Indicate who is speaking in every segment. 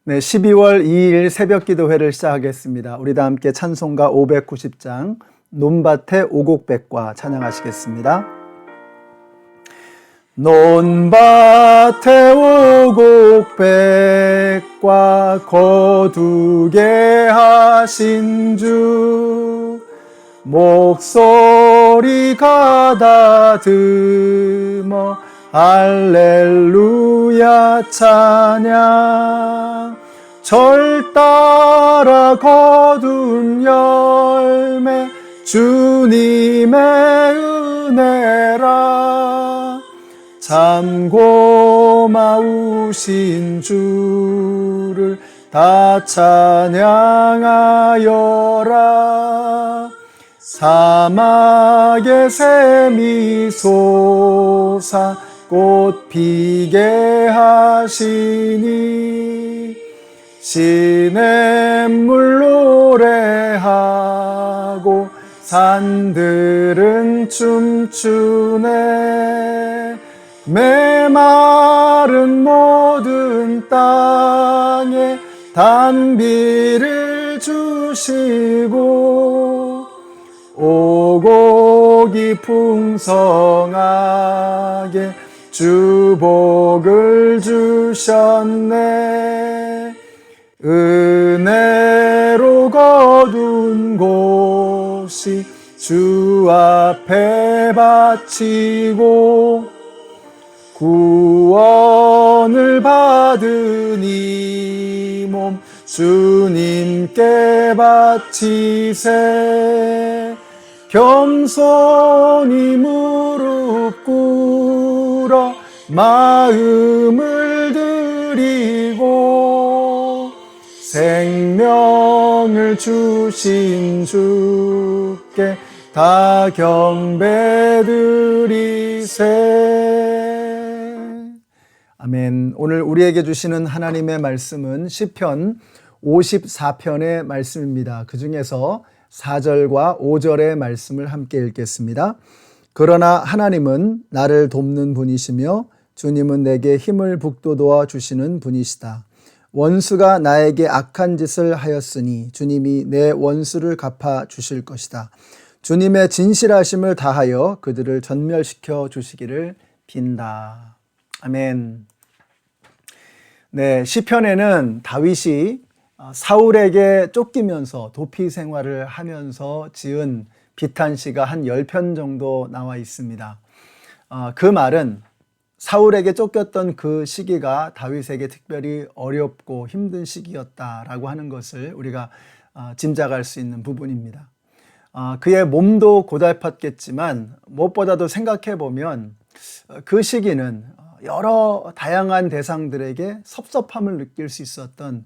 Speaker 1: 네, 12월 2일 새벽 기도회를 시작하겠습니다. 우리 다 함께 찬송가 590장 논밭의 오곡백과 찬양하시겠습니다. 논밭의 오곡백과 거두게 하신 주 목소리 가다듬어 할렐루야 찬양. 절 따라 거둔 열매 주님의 은혜라. 참 고마우신 주를 다 찬양하여라. 사막의 샘이 솟아 꽃 피게 하시니 시냇물 노래하고 산들은 춤추네. 메마른 모든 땅에 단비를 주시고 오곡이 풍성하게 주복을 주셨네. 은혜로 거둔 곳이 주 앞에 바치고 구원을 받은 이 몸 주님께 바치세. 겸손히 무릎 꿇어 마음을 드리고 생명을 주신 주께 다 경배드리세. 아멘. 오늘 우리에게 주시는 하나님의 말씀은 시편 54편의 말씀입니다. 그 중에서 4절과 5절의 말씀을 함께 읽겠습니다. 그러나 하나님은 나를 돕는 분이시며 주님은 내게 힘을 북돋워 주시는 분이시다. 원수가 나에게 악한 짓을 하였으니 주님이 내 원수를 갚아 주실 것이다. 주님의 진실하심을 다하여 그들을 전멸시켜 주시기를 빈다. 아멘. 네, 시편에는 다윗이 사울에게 쫓기면서 도피 생활을 하면서 지은 비탄시가 한 10편 정도 나와 있습니다. 그 말은 사울에게 쫓겼던 그 시기가 다윗에게 특별히 어렵고 힘든 시기였다라고 하는 것을 우리가 짐작할 수 있는 부분입니다. 그의 몸도 고달팠겠지만 무엇보다도 생각해 보면 그 시기는 여러 다양한 대상들에게 섭섭함을 느낄 수 있었던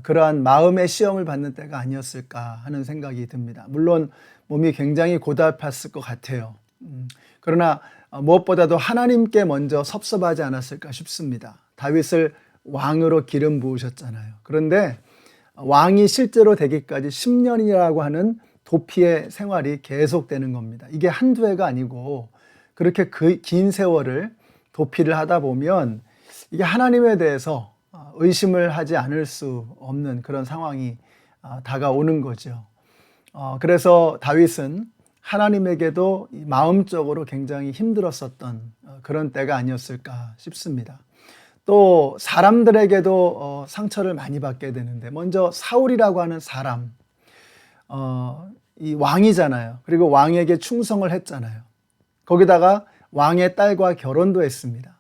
Speaker 1: 그러한 마음의 시험을 받는 때가 아니었을까 하는 생각이 듭니다. 물론 몸이 굉장히 고달팠을 것 같아요. 그러나 무엇보다도 하나님께 먼저 섭섭하지 않았을까 싶습니다. 다윗을 왕으로 기름 부으셨잖아요. 그런데 왕이 실제로 되기까지 10년이라고 하는 도피의 생활이 계속되는 겁니다. 이게 한두 해가 아니고 그렇게 긴 세월을 도피를 하다 보면 이게 하나님에 대해서 의심을 하지 않을 수 없는 그런 상황이 다가오는 거죠. 그래서 다윗은 하나님에게도 마음적으로 굉장히 힘들었었던 그런 때가 아니었을까 싶습니다. 또 사람들에게도 상처를 많이 받게 되는데 먼저 사울이라고 하는 사람, 이 왕이잖아요. 그리고 왕에게 충성을 했잖아요. 거기다가 왕의 딸과 결혼도 했습니다.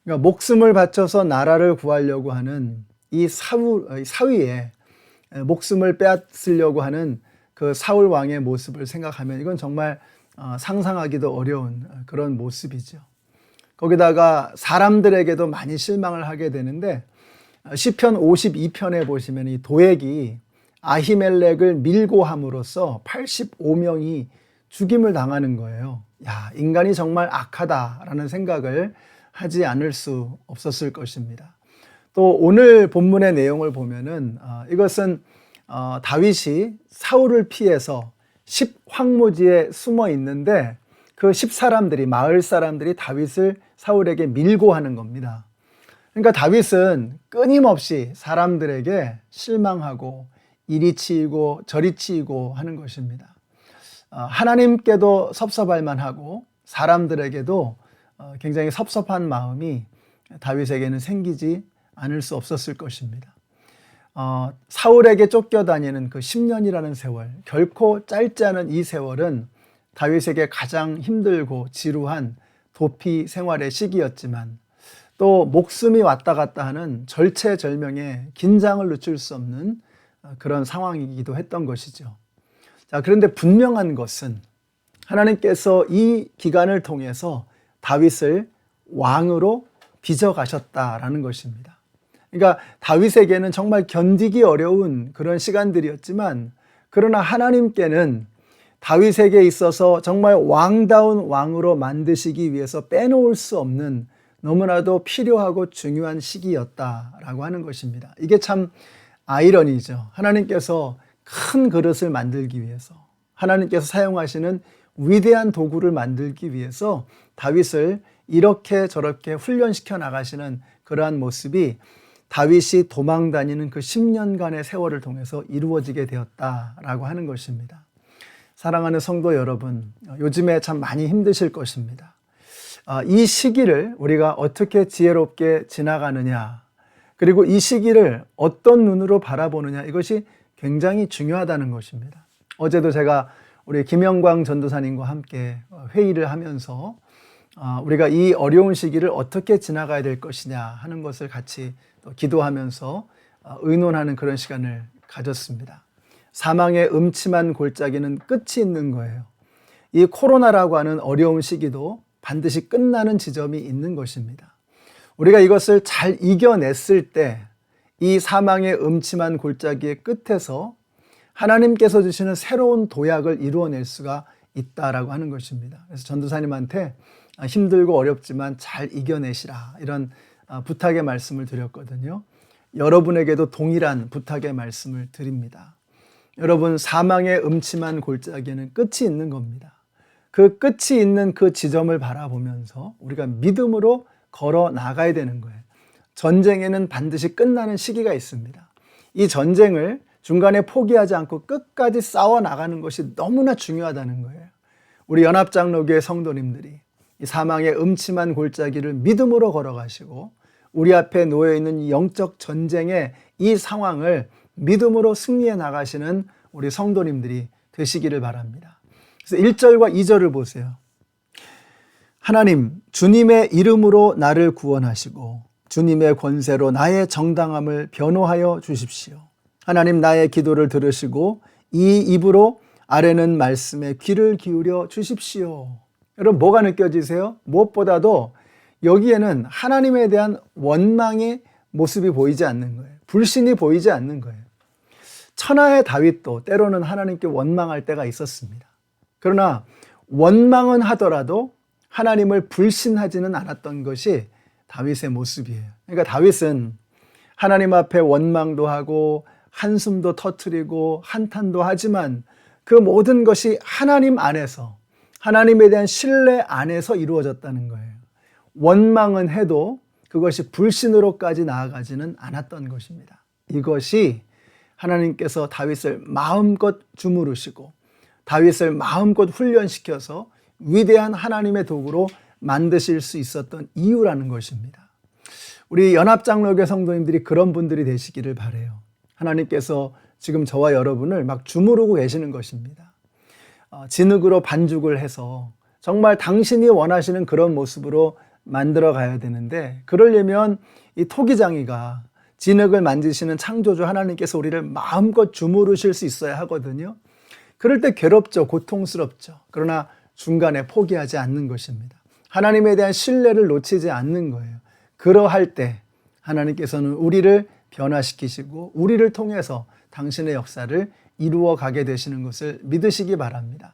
Speaker 1: 그러니까 목숨을 바쳐서 나라를 구하려고 하는 이 사위의 목숨을 빼앗으려고 하는 그 사울 왕의 모습을 생각하면 이건 정말 상상하기도 어려운 그런 모습이죠. 거기다가 사람들에게도 많이 실망을 하게 되는데 시편 52편에 보시면 이 도액이 아히멜렉을 밀고 함으로써 85명이 죽임을 당하는 거예요. 야, 인간이 정말 악하다라는 생각을 하지 않을 수 없었을 것입니다. 또 오늘 본문의 내용을 보면은 이것은 다윗이 사울을 피해서 10황무지에 숨어 있는데 그 10사람들이 마을 사람들이 다윗을 사울에게 밀고 하는 겁니다. 그러니까 다윗은 끊임없이 사람들에게 실망하고 이리 치이고 저리 치이고 하는 것입니다. 하나님께도 섭섭할 만하고 사람들에게도 굉장히 섭섭한 마음이 다윗에게는 생기지 않을 수 없었을 것입니다. 사울에게 쫓겨다니는 그 10년이라는 세월, 결코 짧지 않은 이 세월은 다윗에게 가장 힘들고 지루한 도피 생활의 시기였지만 또 목숨이 왔다 갔다 하는 절체절명의 긴장을 늦출 수 없는 그런 상황이기도 했던 것이죠. 자, 그런데 분명한 것은 하나님께서 이 기간을 통해서 다윗을 왕으로 빚어가셨다라는 것입니다. 그러니까 다윗에게는 정말 견디기 어려운 그런 시간들이었지만 그러나 하나님께는 다윗에게 있어서 정말 왕다운 왕으로 만드시기 위해서 빼놓을 수 없는 너무나도 필요하고 중요한 시기였다라고 하는 것입니다. 이게 참 아이러니죠. 하나님께서 큰 그릇을 만들기 위해서, 하나님께서 사용하시는 위대한 도구를 만들기 위해서 다윗을 이렇게 저렇게 훈련시켜 나가시는 그러한 모습이 다윗이 도망 다니는 그 10년간의 세월을 통해서 이루어지게 되었다라고 하는 것입니다. 사랑하는 성도 여러분, 요즘에 참 많이 힘드실 것입니다. 이 시기를 우리가 어떻게 지혜롭게 지나가느냐, 그리고 이 시기를 어떤 눈으로 바라보느냐, 이것이 굉장히 중요하다는 것입니다. 어제도 제가 우리 김영광 전도사님과 함께 회의를 하면서 우리가 이 어려운 시기를 어떻게 지나가야 될 것이냐 하는 것을 같이 기도하면서 의논하는 그런 시간을 가졌습니다. 사망의 음침한 골짜기는 끝이 있는 거예요. 이 코로나라고 하는 어려운 시기도 반드시 끝나는 지점이 있는 것입니다. 우리가 이것을 잘 이겨냈을 때 이 사망의 음침한 골짜기의 끝에서 하나님께서 주시는 새로운 도약을 이루어낼 수가 있다라고 하는 것입니다. 그래서 전도사님한테 힘들고 어렵지만 잘 이겨내시라, 이런 부탁의 말씀을 드렸거든요. 여러분에게도 동일한 부탁의 말씀을 드립니다. 여러분, 사망의 음침한 골짜기에는 끝이 있는 겁니다. 그 끝이 있는 그 지점을 바라보면서 우리가 믿음으로 걸어 나가야 되는 거예요. 전쟁에는 반드시 끝나는 시기가 있습니다. 이 전쟁을 중간에 포기하지 않고 끝까지 싸워 나가는 것이 너무나 중요하다는 거예요. 우리 연합장로교회 성도님들이 이 사망의 음침한 골짜기를 믿음으로 걸어가시고 우리 앞에 놓여있는 영적 전쟁의 이 상황을 믿음으로 승리해 나가시는 우리 성도님들이 되시기를 바랍니다. 그래서 1절과 2절을 보세요. 하나님, 주님의 이름으로 나를 구원하시고 주님의 권세로 나의 정당함을 변호하여 주십시오. 하나님, 나의 기도를 들으시고 이 입으로 아뢰는 말씀에 귀를 기울여 주십시오. 여러분, 뭐가 느껴지세요? 무엇보다도 여기에는 하나님에 대한 원망의 모습이 보이지 않는 거예요. 불신이 보이지 않는 거예요. 천하의 다윗도 때로는 하나님께 원망할 때가 있었습니다. 그러나 원망은 하더라도 하나님을 불신하지는 않았던 것이 다윗의 모습이에요. 그러니까 다윗은 하나님 앞에 원망도 하고 한숨도 터뜨리고 한탄도 하지만 그 모든 것이 하나님 안에서, 하나님에 대한 신뢰 안에서 이루어졌다는 거예요. 원망은 해도 그것이 불신으로까지 나아가지는 않았던 것입니다. 이것이 하나님께서 다윗을 마음껏 주무르시고 다윗을 마음껏 훈련시켜서 위대한 하나님의 도구로 만드실 수 있었던 이유라는 것입니다. 우리 연합장로교 성도님들이 그런 분들이 되시기를 바라요. 하나님께서 지금 저와 여러분을 막 주무르고 계시는 것입니다. 진흙으로 반죽을 해서 정말 당신이 원하시는 그런 모습으로 만들어 가야 되는데, 그러려면 이 토기장이가, 진흙을 만드시는 창조주 하나님께서 우리를 마음껏 주무르실 수 있어야 하거든요. 그럴 때 괴롭죠, 고통스럽죠. 그러나 중간에 포기하지 않는 것입니다. 하나님에 대한 신뢰를 놓치지 않는 거예요. 그러할 때 하나님께서는 우리를 변화시키시고 우리를 통해서 당신의 역사를 이루어 가게 되시는 것을 믿으시기 바랍니다.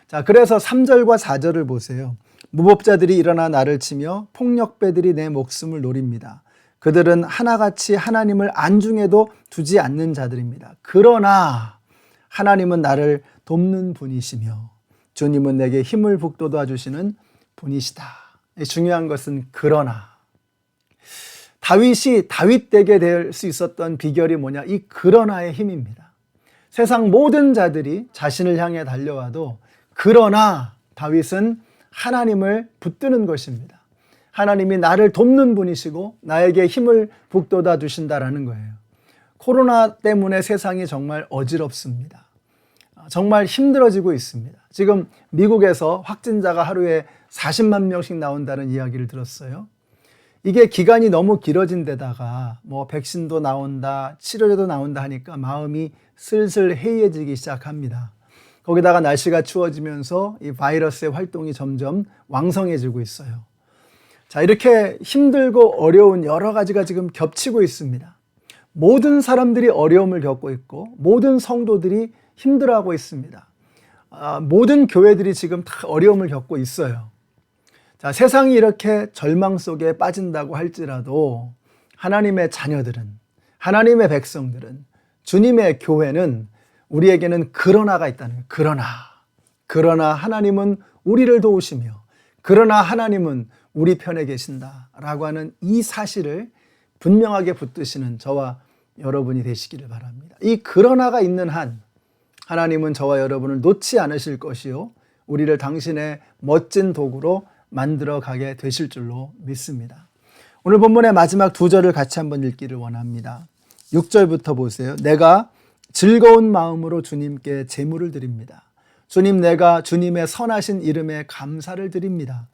Speaker 1: 자, 그래서 3절과 4절을 보세요. 무법자들이 일어나 나를 치며 폭력배들이 내 목숨을 노립니다. 그들은 하나같이 하나님을 안중에도 두지 않는 자들입니다. 그러나 하나님은 나를 돕는 분이시며 주님은 내게 힘을 북돋아 주시는 분이시다. 중요한 것은 그러나. 다윗이 다윗되게 될 수 있었던 비결이 뭐냐? 이 그러나의 힘입니다. 세상 모든 자들이 자신을 향해 달려와도 그러나 다윗은 하나님을 붙드는 것입니다. 하나님이 나를 돕는 분이시고 나에게 힘을 북돋아 주신다라는 거예요. 코로나 때문에 세상이 정말 어지럽습니다. 정말 힘들어지고 있습니다. 지금 미국에서 확진자가 하루에 40만 명씩 나온다는 이야기를 들었어요. 이게 기간이 너무 길어진 데다가 뭐 백신도 나온다, 치료제도 나온다 하니까 마음이 슬슬 해이해지기 시작합니다. 거기다가 날씨가 추워지면서 이 바이러스의 활동이 점점 왕성해지고 있어요. 자, 이렇게 힘들고 어려운 여러 가지가 지금 겹치고 있습니다. 모든 사람들이 어려움을 겪고 있고 모든 성도들이 힘들어하고 있습니다. 모든 교회들이 지금 다 어려움을 겪고 있어요. 자, 세상이 이렇게 절망 속에 빠진다고 할지라도 하나님의 자녀들은, 하나님의 백성들은, 주님의 교회는 우리에게는 그러나가 있다는 거예요. 그러나 하나님은 우리를 도우시며 그러나 하나님은 우리 편에 계신다라고 하는 이 사실을 분명하게 붙드시는 저와 여러분이 되시기를 바랍니다. 이 그러나가 있는 한 하나님은 저와 여러분을 놓지 않으실 것이요 우리를 당신의 멋진 도구로 만들어 가게 되실 줄로 믿습니다. 오늘 본문의 마지막 두 절을 같이 한번 읽기를 원합니다. 6절부터 보세요. 내가 즐거운 마음으로 주님께 제물을 드립니다. 주님, 내가 주님의 선하신 이름에 감사를 드립니다.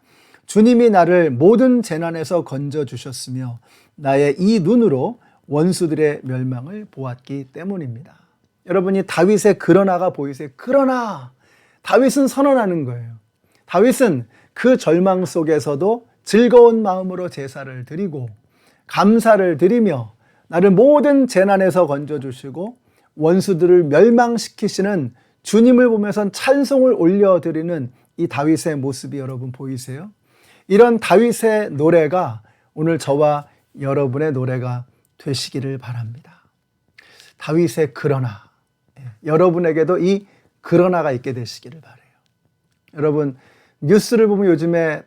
Speaker 1: 주님이 나를 모든 재난에서 건져주셨으며 나의 이 눈으로 원수들의 멸망을 보았기 때문입니다. 여러분이 다윗의 그러나가 보이세요? 그러나 다윗은 선언하는 거예요. 다윗은 그 절망 속에서도 즐거운 마음으로 제사를 드리고 감사를 드리며 나를 모든 재난에서 건져주시고 원수들을 멸망시키시는 주님을 보면서 찬송을 올려드리는 이 다윗의 모습이 여러분 보이세요? 이런 다윗의 노래가 오늘 저와 여러분의 노래가 되시기를 바랍니다. 다윗의 그러나, 여러분에게도 이 그러나가 있게 되시기를 바라요. 여러분, 뉴스를 보면 요즘에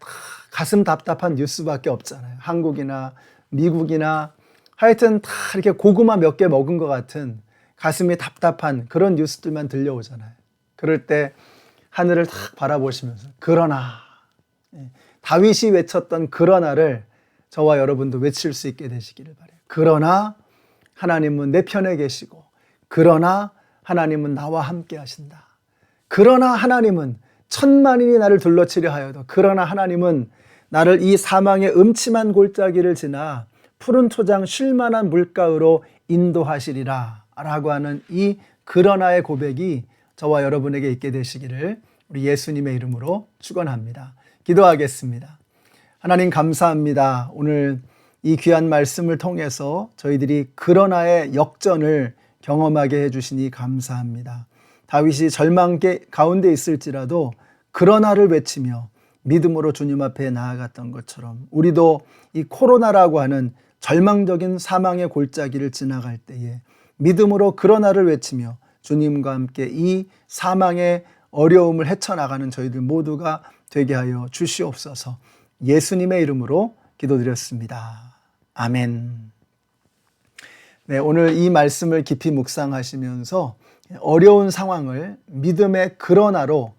Speaker 1: 가슴 답답한 뉴스밖에 없잖아요. 한국이나 미국이나 하여튼 다 이렇게 고구마 몇 개 먹은 것 같은 가슴이 답답한 그런 뉴스들만 들려오잖아요. 그럴 때 하늘을 탁 바라보시면서 그러나, 다윗이 외쳤던 그러나를 저와 여러분도 외칠 수 있게 되시기를 바라요. 그러나 하나님은 내 편에 계시고 그러나 하나님은 나와 함께 하신다. 그러나 하나님은 천만인이 나를 둘러치려 하여도 그러나 하나님은 나를 이 사망의 음침한 골짜기를 지나 푸른 초장 쉴만한 물가로 인도하시리라 라고 하는 이 그러나의 고백이 저와 여러분에게 있게 되시기를 우리 예수님의 이름으로 축원합니다. 기도하겠습니다. 하나님 감사합니다. 오늘 이 귀한 말씀을 통해서 저희들이 그러나의 역전을 경험하게 해주시니 감사합니다. 다윗이 절망 가운데 있을지라도 그러나를 외치며 믿음으로 주님 앞에 나아갔던 것처럼 우리도 이 코로나라고 하는 절망적인 사망의 골짜기를 지나갈 때에 믿음으로 그러나를 외치며 주님과 함께 이 사망의 어려움을 헤쳐나가는 저희들 모두가 되게 하여 주시옵소서. 예수님의 이름으로 기도드렸습니다. 아멘. 네, 오늘 이 말씀을 깊이 묵상하시면서 어려운 상황을 믿음의 그러나로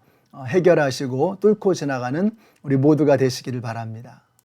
Speaker 1: 해결하시고 뚫고 지나가는 우리 모두가 되시기를 바랍니다.